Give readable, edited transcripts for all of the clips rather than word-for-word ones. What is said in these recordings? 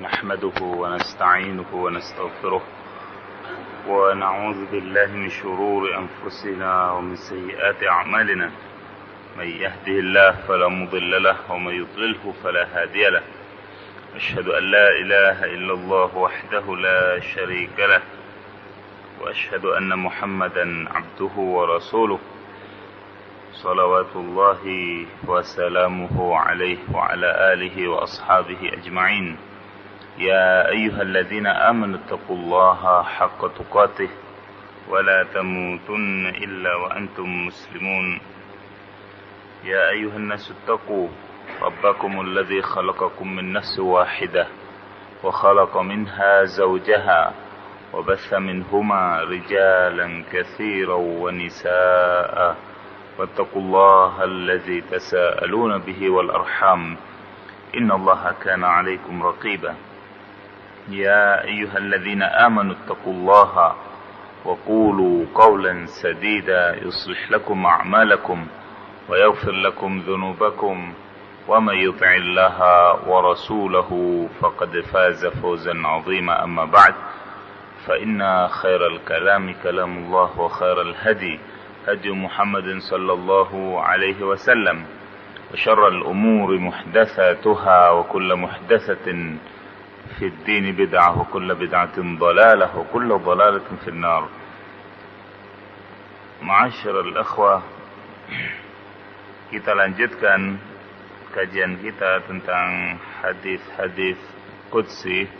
نحمده ونستعينه ونستغفره ونعوذ بالله من شرور أنفسنا ومن سيئات أعمالنا. من يهده الله فلا مضل له ومن يضلله فلا هادي له. أشهد أن لا إله إلا الله وحده لا شريك له، وأشهد أن محمدا عبده ورسوله صلوات الله وسلامه عليه وعلى آله وأصحابه أجمعين. يا أيها الذين آمنوا اتقوا الله حق تقاته ولا تموتن إلا وأنتم مسلمون. يا أيها الناس اتقوا ربكم الذي خلقكم من نفس واحدة وخلق منها زوجها وبث منهما رجالا كثيرا ونساء، واتقوا الله الذي تساءلون به والأرحام إن الله كان عليكم رقيبا. يا أيها الذين آمنوا اتقوا الله وقولوا قولا سديدا يصلح لكم أعمالكم ويغفر لكم ذنوبكم، ومن يطع الله ورسوله فقد فاز فوزا عظيما. أما بعد، فإن خير الكلام كلام الله، وخير الهدي هدي محمد صلى الله عليه وسلم، وشر الأمور محدثاتها، وكل محدثة في الدين بدعة، وكل بدعة ضلالة، وكل ضلالة في النار. Ma'asyiral ikhwah, kita lanjutkan kajian kita tentang hadis-hadis qudsi,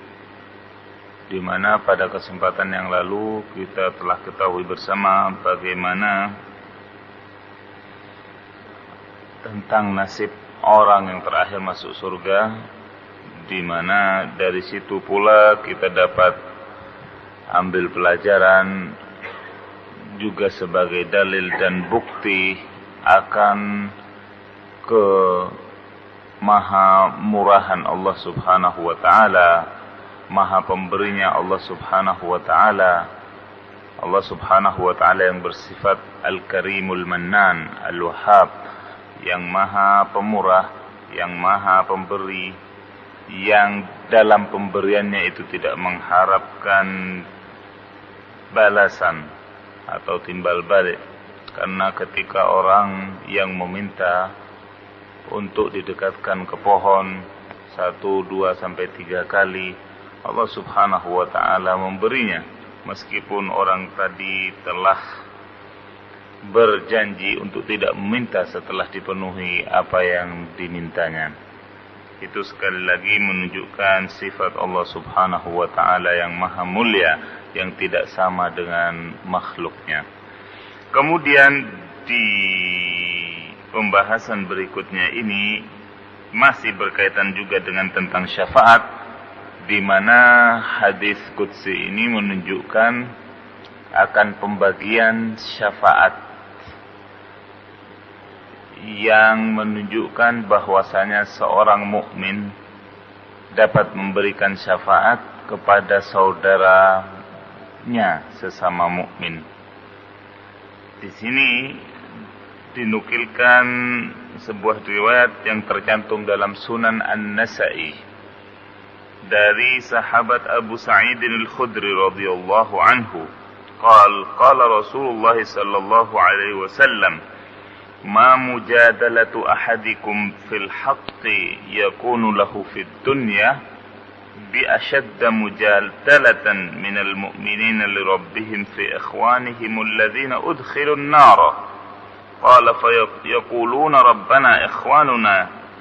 di mana pada kesempatan yang lalu kita telah ketahui bersama bagaimana tentang nasib orang yang terakhir masuk surga, di mana dari situ pula kita dapat ambil pelajaran juga sebagai dalil dan bukti akan maha murahan Allah Subhanahu wa taala, maha pemberinya Allah Subhanahu wa taala. Allah Subhanahu wa taala yang bersifat Al-Karimul Mannan, Al-Wahhab, yang maha pemurah, yang maha pemberi, yang dalam pemberiannya itu tidak mengharapkan balasan atau timbal balik. Karena ketika orang yang meminta untuk didekatkan ke pohon 1, 2, sampai 3 kali, Allah Subhanahu wa ta'ala memberinya, meskipun orang tadi telah berjanji untuk tidak meminta setelah dipenuhi apa yang dimintanya. Itu sekali lagi menunjukkan sifat Allah Subhanahu wa ta'ala yang maha mulia, yang tidak sama dengan makhluknya. Kemudian di pembahasan berikutnya ini masih berkaitan juga dengan tentang syafaat, di mana hadis qudsi ini menunjukkan akan pembagian syafaat, yang menunjukkan bahwasanya seorang mukmin dapat memberikan syafaat kepada saudaranya sesama mukmin. Di sini dinukilkan sebuah riwayat yang tercantum dalam Sunan An-Nasa'i dari sahabat Abu Sa'id Al-Khudri radhiyallahu anhu, qala Rasulullah sallallahu alaihi wasallam, ma mujadalatu ahadikum fil haqqi yakunu lahu fid dunya bi ashadda mujadalatan minal mu'minina li rabbihim fi ikhwanihim alladhina udkhilu an-nara. Qala fayaquluna rabbana ikhwanuna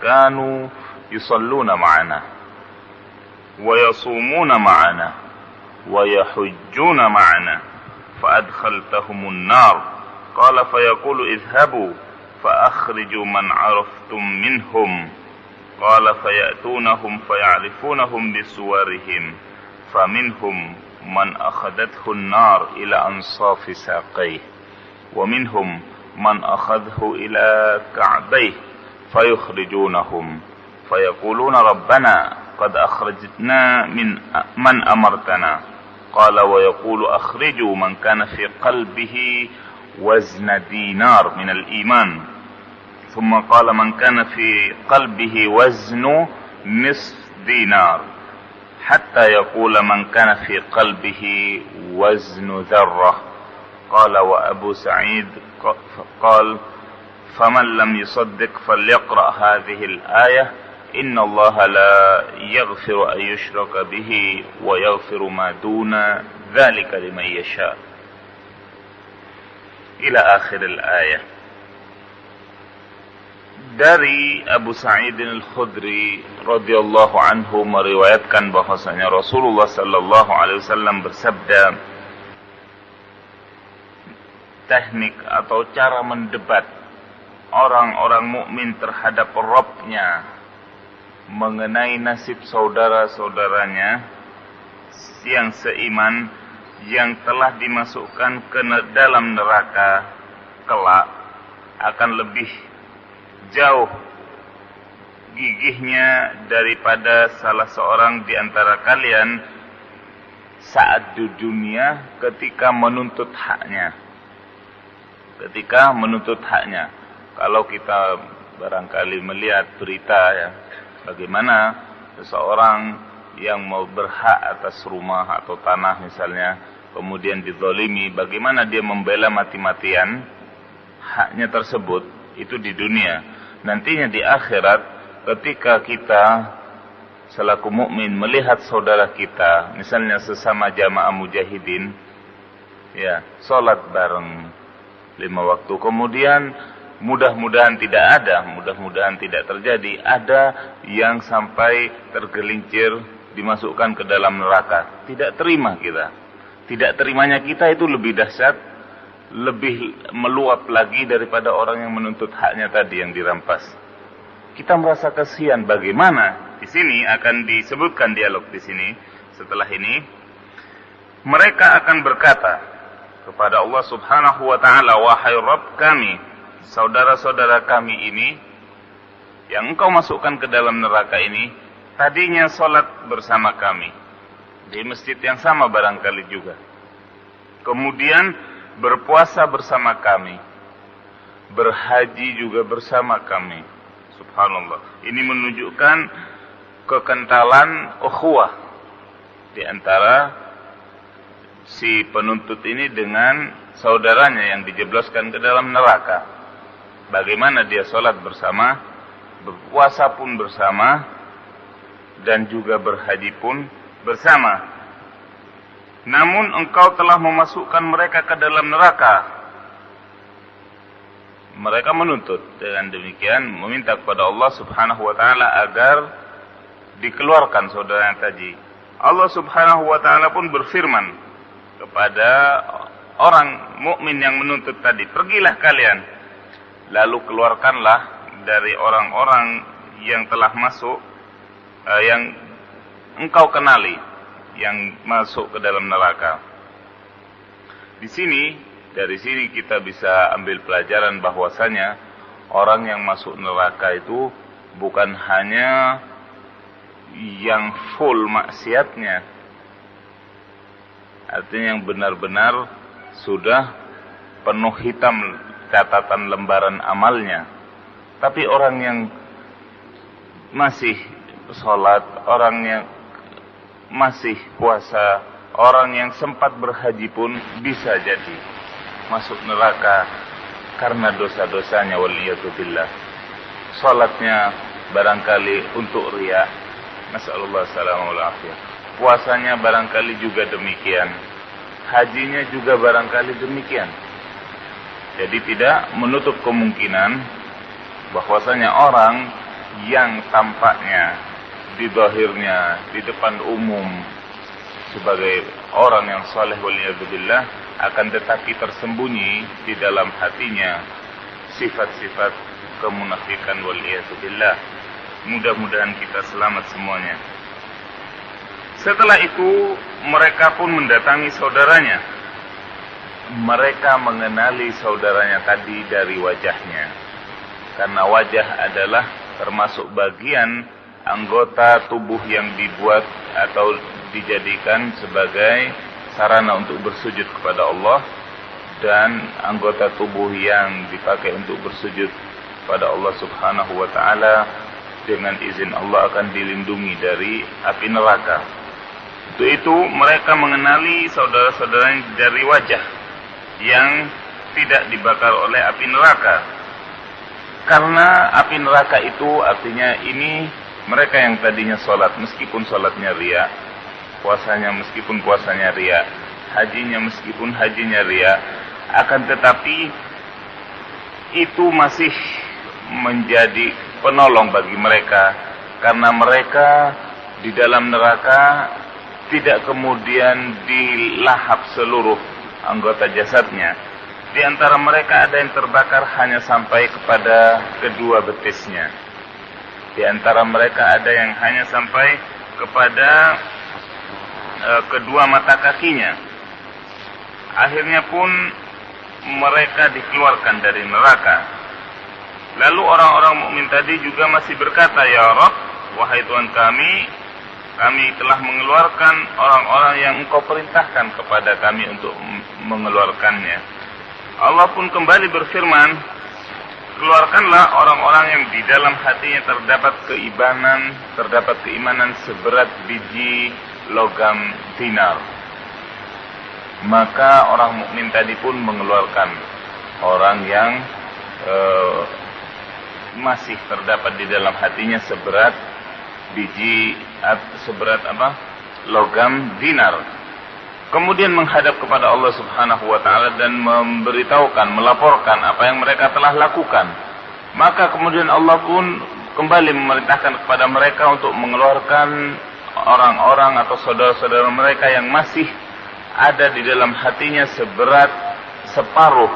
kanu yusalluna ma'ana wa yasumuna ma'ana wa yahujjuna ma'ana fa adkhaltahum an-nar. Qala fayaqulu idhhabu فأخرجوا من عرفتم منهم. قال فيأتونهم فيعرفونهم بصورهم فمنهم من أخذته النار إلى أنصاف ساقيه ومنهم من أخذه إلى كعبيه فيخرجونهم فيقولون ربنا قد أخرجنا من أمرتنا. قال ويقول أخرجوا من كان في قلبه وزن دينار من الإيمان. ثم قال من كان في قلبه وزن نصف دينار. hatta yaqula man kana fi qalbihi waznu dzarrah. Qala wa Abu Sa'id qala faman lam yusaddiq falyaqra hadhihi al-ayah inna Allah la yaghfiru an yushraka bihi wa yaghfiru ma duna dzalika liman yasha. Ila akhir al-ayah. Dari Abu Sa'id al-Khudri radhiyallahu anhu meriwayatkan bahwasanya Rasulullah sallallahu alaihi wasallam bersabda, teknik atau cara mendebat orang-orang mukmin terhadap Rabb-nya mengenai nasib saudara-saudaranya yang seiman yang telah dimasukkan ke dalam neraka kelak akan lebih jauh gigihnya daripada salah seorang di antara kalian saat di dunia ketika menuntut haknya. Kalau kita barangkali melihat berita ya, bagaimana seseorang yang mau berhak atas rumah atau tanah misalnya, kemudian dizalimi, bagaimana dia membela mati-matian haknya tersebut, itu di dunia. Nantinya di akhirat ketika kita selaku mukmin melihat saudara kita, misalnya sesama jamaah mujahidin, ya, salat bareng 5 waktu, kemudian mudah-mudahan tidak terjadi, ada yang sampai tergelincir dimasukkan ke dalam neraka. Tidak terima kita. Tidak terimanya kita itu lebih dahsyat, lebih meluap lagi daripada orang yang menuntut haknya tadi yang dirampas. Kita merasa kasihan. Bagaimana? Di sini akan disebutkan dialog di sini. Setelah ini, mereka akan berkata kepada Allah Subhanahu wa taala, wahai Rabb kami, saudara-saudara kami ini yang Engkau masukkan ke dalam neraka ini tadinya salat bersama kami di masjid yang sama barangkali juga. Kemudian berpuasa bersama kami, berhaji juga bersama kami. Subhanallah. Ini menunjukkan kekentalan ukhuwah di antara si penuntut ini dengan saudaranya yang dijebloskan ke dalam neraka. Bagaimana dia sholat bersama, berpuasa pun bersama, dan juga berhaji pun bersama. Namun engkau telah memasukkan mereka ke dalam neraka. Mereka menuntut dengan demikian, meminta kepada Allah Subhanahu wa taala agar dikeluarkan saudara yang tadi. Allah Subhanahu wa taala pun berfirman kepada orang mukmin yang menuntut tadi, pergilah kalian, lalu keluarkanlah dari orang-orang yang telah masuk, yang engkau kenali, yang masuk ke dalam neraka. Dari sini kita bisa ambil pelajaran bahwasanya orang yang masuk neraka itu bukan hanya yang full maksiatnya, artinya yang benar-benar sudah penuh hitam catatan lembaran amalnya, tapi orang yang masih sholat, orang yang masih puasa, orang yang sempat berhaji pun bisa jadi masuk neraka karena dosa-dosanya, waliyatubillah. Salatnya barangkali untuk riya, nasallallahu salamul afiyah. Puasanya barangkali juga demikian, hajinya juga barangkali demikian. Jadi tidak menutup kemungkinan bahwasanya orang yang tampaknya di zahirnya, di depan umum sebagai orang yang saleh waliyadzubillah, akan tetapi tersembunyi di dalam hatinya sifat-sifat kemunafikan waliyadzubillah. Mudah-mudahan kita selamat semuanya. Setelah itu mereka pun mendatangi saudaranya. Mereka mengenali saudaranya tadi dari wajahnya, karena wajah adalah termasuk bagian anggota tubuh yang dibuat atau dijadikan sebagai sarana untuk bersujud kepada Allah, dan anggota tubuh yang dipakai untuk bersujud pada Allah Subhanahu wa taala dengan izin Allah akan dilindungi dari api neraka. Itu mereka mengenali saudara-saudaranya dari wajah yang tidak dibakar oleh api neraka. Karena api neraka itu artinya ini mereka yang tadinya sholat meskipun sholatnya riya, puasanya meskipun puasanya riya, hajinya meskipun hajinya riya, akan tetapi itu masih menjadi penolong bagi mereka, karena mereka di dalam neraka tidak kemudian dilahap seluruh anggota jasadnya. Di antara mereka ada yang terbakar hanya sampai kepada kedua betisnya. Di antara mereka ada yang hanya sampai kepada kedua mata kakinya. Akhirnya pun mereka dikeluarkan dari neraka. Lalu orang-orang mukmin tadi juga masih berkata, "Ya Rabb, wahai Tuhan kami telah mengeluarkan orang-orang yang Engkau perintahkan kepada kami untuk mengeluarkannya." Allah pun kembali berfirman, "Keluarkanlah orang-orang yang di dalam hatinya terdapat keimanan seberat biji logam dinar." Maka orang mukmin tadi pun mengeluarkan orang yang masih terdapat di dalam hatinya seberat logam dinar. Kemudian menghadap kepada Allah Subhanahu wa taala dan melaporkan apa yang mereka telah lakukan. Maka kemudian Allah pun kembali memerintahkan kepada mereka untuk mengeluarkan orang-orang atau saudara-saudara mereka yang masih ada di dalam hatinya seberat separuh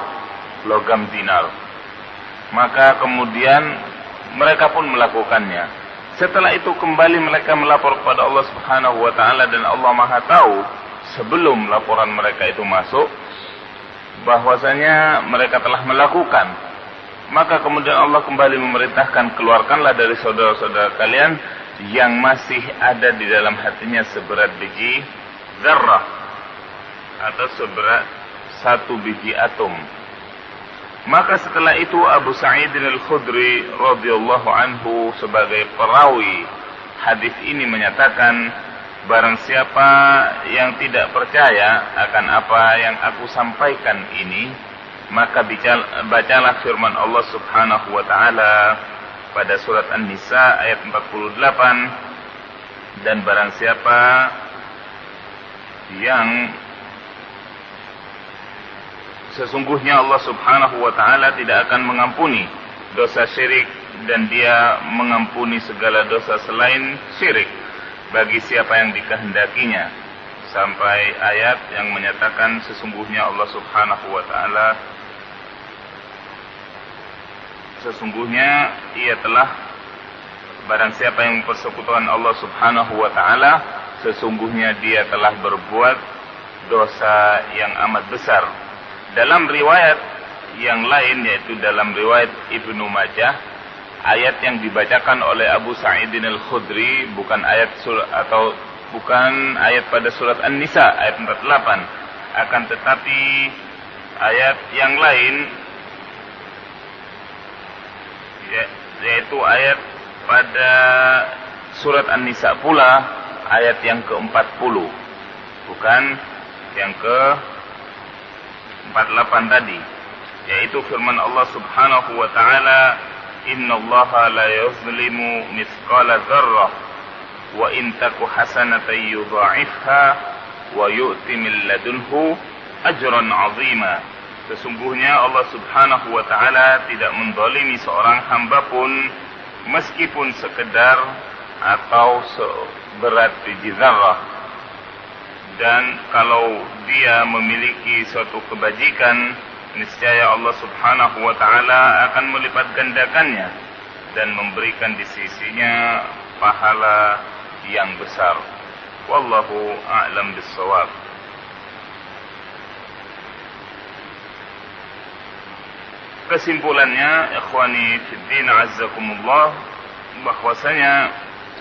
logam dinar. Maka kemudian mereka pun melakukannya. Setelah itu kembali mereka melapor kepada Allah Subhanahu wa taala, dan Allah Maha tahu sebelum laporan mereka itu masuk bahwasanya mereka telah melakukan. Maka kemudian Allah kembali memerintahkan, keluarkanlah dari saudara-saudara kalian yang masih ada di dalam hatinya seberat biji zarrah atau seberat satu biji atom. Maka setelah itu Abu Sa'id Al-Khudri radhiyallahu anhu sebagai perawi hadis ini menyatakan, "Barang siapa yang tidak percaya akan apa yang aku sampaikan ini, maka bacalah firman Allah Subhanahu wa taala pada surat An-Nisa ayat 48, dan barang siapa yang sesungguhnya Allah Subhanahu wa taala tidak akan mengampuni dosa syirik, dan Dia mengampuni segala dosa selain syirik bagi siapa yang dikehendakinya," sampai ayat yang menyatakan sesungguhnya Allah Subhanahu wa taala, sesungguhnya ia telah, barang siapa yang mempersekutukan Allah Subhanahu wa taala, sesungguhnya dia telah berbuat dosa yang amat besar. Dalam riwayat yang lain, yaitu dalam riwayat Ibnu Majah, ayat yang dibacakan oleh Abu Sa'id Al-Khudri bukan ayat pada surat An-Nisa ayat 48, akan tetapi ayat yang lain, yaitu ayat pada surat An-Nisa pula, ayat yang ke-40, bukan yang ke-48 tadi, yaitu firman Allah Subhanahu wa taala, "Innallaha la yuzlimu mithqala dzarrah wa in taku hasanatan yudha'ifha wa yu'ti min ladunhu ajran 'azima." Sesungguhnya Allah Subhanahu wa taala tidak menzalimi seorang hamba pun meskipun sekedar atau seberat biji zarrah. Dan kalau dia memiliki suatu kebajikan, niscaya Allah Subhanahu wa taala akan melipat gandakannya dan memberikan di sisinya pahala yang besar. Wallahu a'lam bis-shawab. Kesimpulannya, ikhwani fiddin azzakumullah, bahwasanya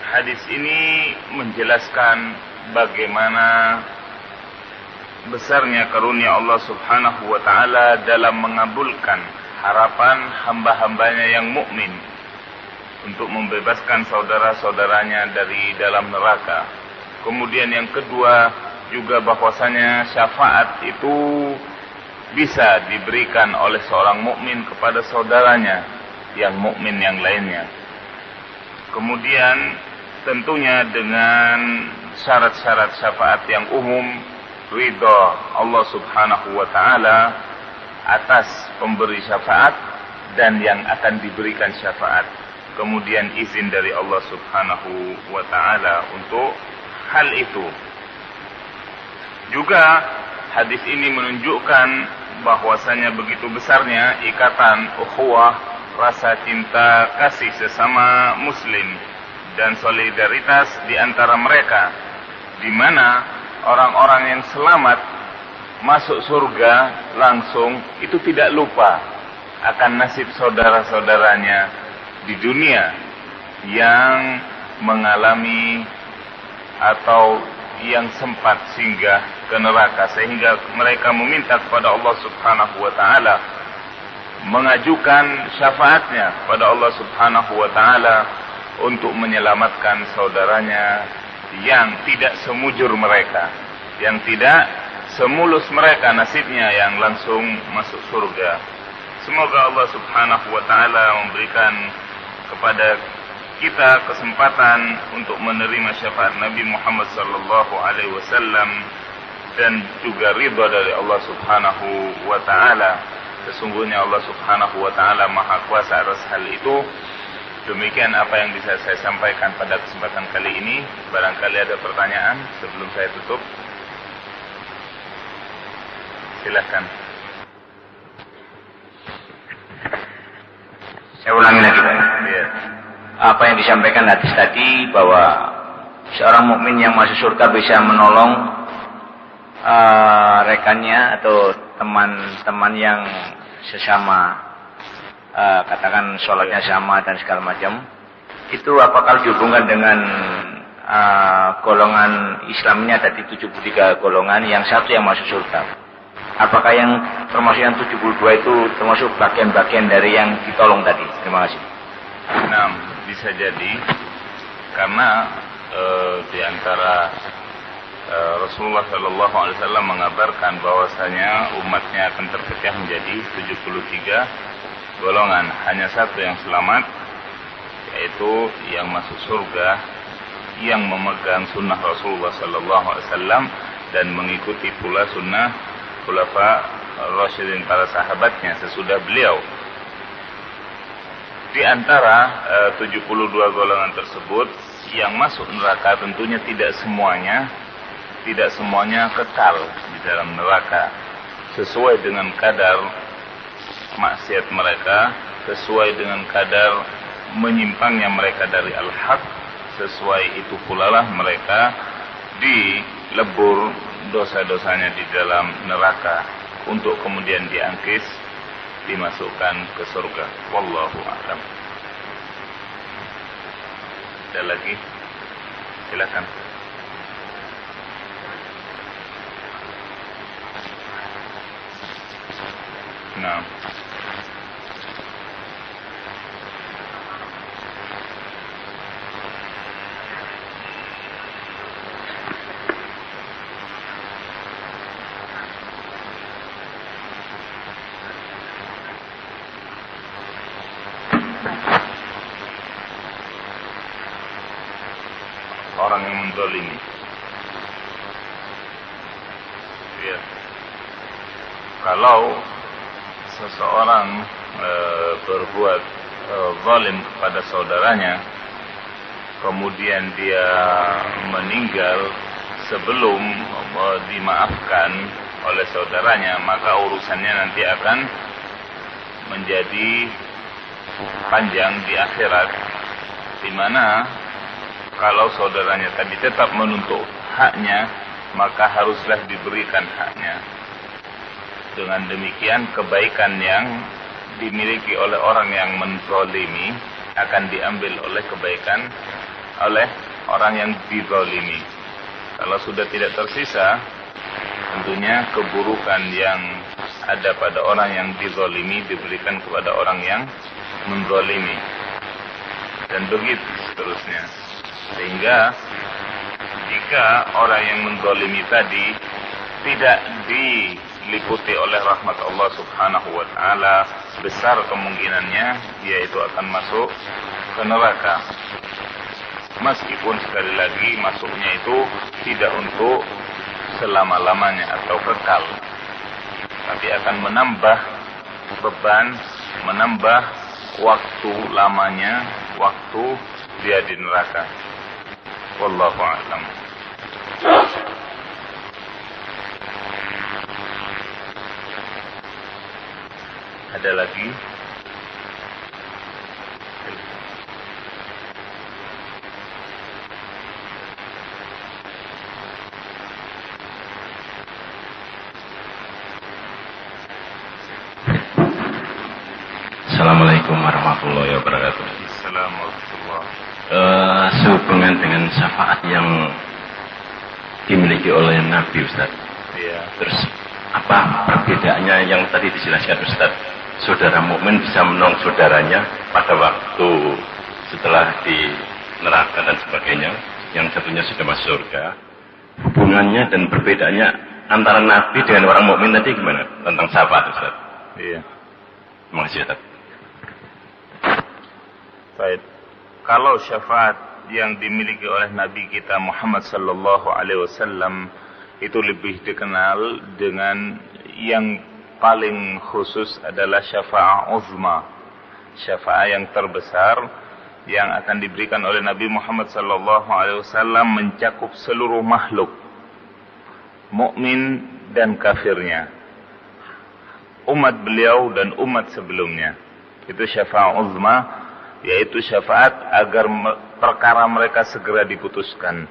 hadis ini menjelaskan bagaimana besarnya karunia Allah Subhanahu wa taala dalam mengabulkan harapan hamba-hambanya yang mukmin untuk membebaskan saudara-saudaranya dari dalam neraka. Kemudian yang kedua juga bahwasanya syafaat itu bisa diberikan oleh seorang mukmin kepada saudaranya yang mukmin yang lainnya. Kemudian tentunya dengan syarat-syarat syafaat yang umum, ridha Allah Subhanahu wa taala atas pemberi syafaat dan yang akan diberikan syafaat. Kemudian izin dari Allah Subhanahu wa taala untuk hal itu. Juga hadis ini menunjukkan bahwasanya begitu besarnya ikatan ukhuwah, rasa cinta kasih sesama muslim dan solidaritas di antara mereka, di mana orang-orang yang selamat masuk surga langsung itu tidak lupa akan nasib saudara-saudaranya di dunia yang mengalami atau yang sempat singgah ke neraka, sehingga mereka meminta kepada Allah Subhanahu wa taala, mengajukan syafaatnya kepada Allah Subhanahu wa taala untuk menyelamatkan saudaranya yang tidak semujur mereka, yang tidak semulus mereka nasibnya yang langsung masuk surga. Semoga Allah Subhanahu wa taala memberikan kepada kita kesempatan untuk menerima syafaat Nabi Muhammad sallallahu alaihi wasallam dan juga ridha dari Allah Subhanahu wa taala. Sesungguhnya Allah Subhanahu wa taala Maha Kuasa atas hal itu. Demikian apa yang bisa saya sampaikan pada kesempatan kali ini. Barangkali ada pertanyaan sebelum saya tutup. Silakan. Saya ulangi lagi, Pak. Ya. Apa yang disampaikan hadis tadi bahwa seorang mukmin yang masuk surga bisa menolong rekannya atau teman-teman yang sesama, katakan sholatnya sama dan segala macam. Itu apakah dihubungkan dengan golongan Islam ini ada di 73 golongan, yang satu yang masuk surga? Apakah yang termasuk yang 72 itu termasuk bagian-bagian dari yang ditolong tadi? Terima kasih. Nah, bisa jadi karena di antara Rasulullah Shallallahu Alaihi Wasallam mengabarkan bahwasanya umatnya akan terpecah menjadi 73 golongan. Hanya satu yang selamat, yaitu yang masuk surga, yang memegang sunnah Rasulullah Shallallahu Alaihi Wasallam dan mengikuti pula sunnah khulafa Rasyidin, para sahabatnya sesudah beliau. Di antara 72 golongan tersebut, yang masuk neraka tentunya tidak semuanya kekal di dalam neraka, sesuai dengan kadar maksiat mereka, sesuai dengan kadar menyimpangnya mereka dari al-haq, sesuai itu pula lah mereka dilebur dosa-dosanya di dalam neraka untuk kemudian diangkis, dimasukkan ke surga. Wallahu a'lam. Ada lagi? Silakan. Nah. Orang yang menzalimi. Ya. Kalau seseorang berbuat zalim kepada saudaranya, kemudian dia meninggal sebelum dimaafkan oleh saudaranya, maka urusannya nanti akan menjadi panjang di akhirat, di mana kalau saudaranya tadi tetap menuntut haknya, maka haruslah diberikan haknya. Dengan demikian, kebaikan yang dimiliki oleh orang yang menzalimi akan diambil oleh kebaikan oleh orang yang dizalimi. Kalau sudah tidak tersisa, tentunya keburukan yang ada pada orang yang dizalimi diberikan kepada orang yang menzalimi, dan begitu seterusnya. Sehingga di jika orang yang menzalimi tadi tidak diliputi oleh rahmat Allah Subhanahu wa taala, besar kemungkinannya dia itu akan masuk ke neraka. Meskipun sekali lagi masuknya itu tidak untuk selama-lamanya atau kekal, tapi akan menambah beban, menambah waktu lamanya, waktu dia di neraka. Wallahu a'lam. Ada lagi? Assalamualaikum warahmatullahi wabarakatuh. Assalamualaikum. Sehubungan dengan syafaat yang dimiliki oleh Nabi, Ustaz. Iya. Terus apa perbedaannya yang tadi dijelaskan Ustaz? Saudara mukmin bisa menolong saudaranya pada waktu setelah di neraka dan sebagainya, yang satunya sudah masuk surga. Hubungannya dan perbedaannya antara Nabi dengan orang mukmin tadi gimana tentang syafaat, Ustaz? Iya. Terima kasih, Ustaz. Baik. Kalau syafaat yang dimiliki oleh Nabi kita Muhammad sallallahu alaihi wasallam itu lebih dikenal dengan yang paling khusus adalah syafaat uzma. Syafaat yang terbesar yang akan diberikan oleh Nabi Muhammad sallallahu alaihi wasallam mencakup seluruh makhluk, mukmin dan kafirnya, umat beliau dan umat sebelumnya. Itu syafaat uzma, yaitu syafaat agar perkara mereka segera diputuskan.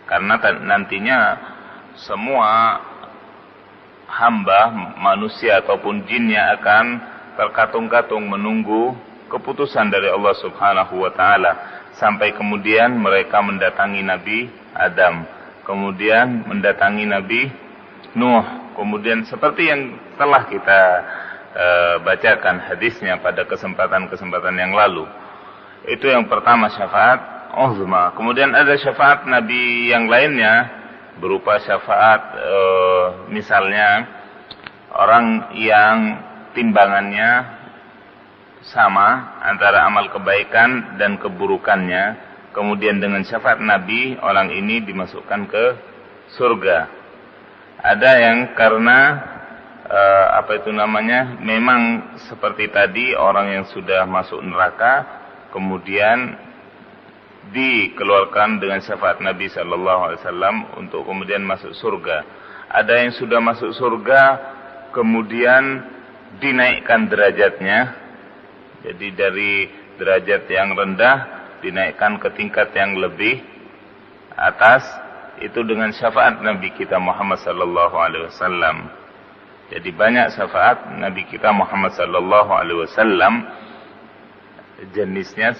Karena nantinya semua hamba, manusia ataupun jinnya akan terkatung-katung menunggu keputusan dari Allah Subhanahu wa taala, sampai kemudian mereka mendatangi Nabi Adam, kemudian mendatangi Nabi Nuh, kemudian seperti yang telah kita bacakan hadisnya pada kesempatan-kesempatan yang lalu. Itu yang pertama, syafaat uzma. Kemudian ada syafaat Nabi yang lainnya berupa syafaat misalnya orang yang timbangannya sama antara amal kebaikan dan keburukannya, kemudian dengan syafaat Nabi orang ini dimasukkan ke surga. Ada yang karena memang seperti tadi, orang yang sudah masuk neraka kemudian dikeluarkan dengan syafaat Nabi sallallahu alaihi wasallam untuk kemudian masuk surga. Ada yang sudah masuk surga kemudian dinaikkan derajatnya, jadi dari derajat yang rendah dinaikkan ke tingkat yang lebih atas, itu dengan syafaat Nabi kita Muhammad sallallahu alaihi wasallam. Jadi banyak syafaat Nabi kita Muhammad sallallahu alaihi wasallam, jenisnya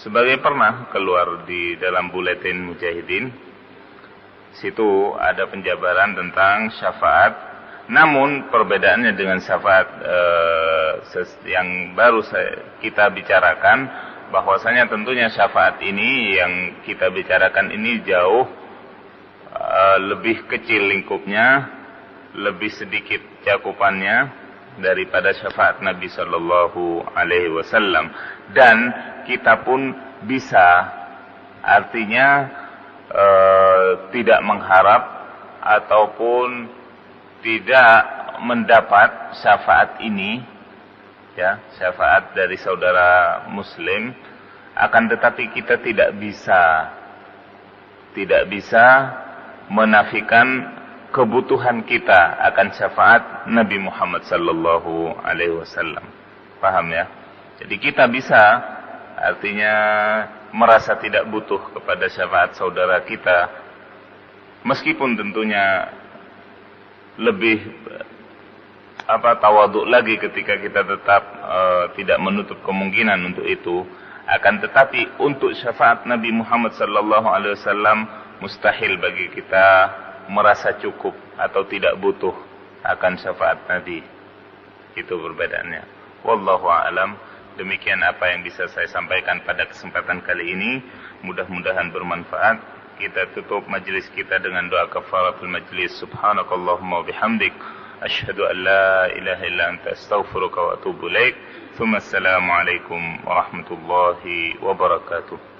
sebagai pernah keluar di dalam buletin Mujahidin. Situ ada penjabaran tentang syafaat. Namun perbedaannya dengan syafaat yang baru kita bicarakan, bahwasanya tentunya syafaat ini yang kita bicarakan ini jauh lebih kecil lingkupnya, lebih sedikit cakupannya daripada syafaat Nabi sallallahu alaihi wasallam. Dan kita pun bisa, artinya tidak mengharap ataupun tidak mendapat syafaat ini, ya, syafaat dari saudara muslim, akan tetapi kita tidak bisa menafikan kebutuhan kita akan syafaat Nabi Muhammad sallallahu alaihi wasallam. Paham ya? Jadi kita bisa, artinya merasa tidak butuh kepada syafaat saudara kita, meskipun tentunya lebih tawadhu lagi ketika kita tetap tidak menutup kemungkinan untuk itu. Akan tetapi untuk syafaat Nabi Muhammad sallallahu alaihi wasallam mustahil bagi kita merasa cukup atau tidak butuh akan syafaat Nabi. Itu perbedaannya. Wallahu a'lam. Demikian apa yang bisa saya sampaikan pada kesempatan kali ini. Mudah-mudahan bermanfaat. kita tutup majelis kita dengan doa kafaratul majlis. Subhanakallahumma wa bihamdik, asyhadu an la ilaha illa anta astaghfiruka wa atubu ilaik. Assalamualaikum warahmatullahi wabarakatuh.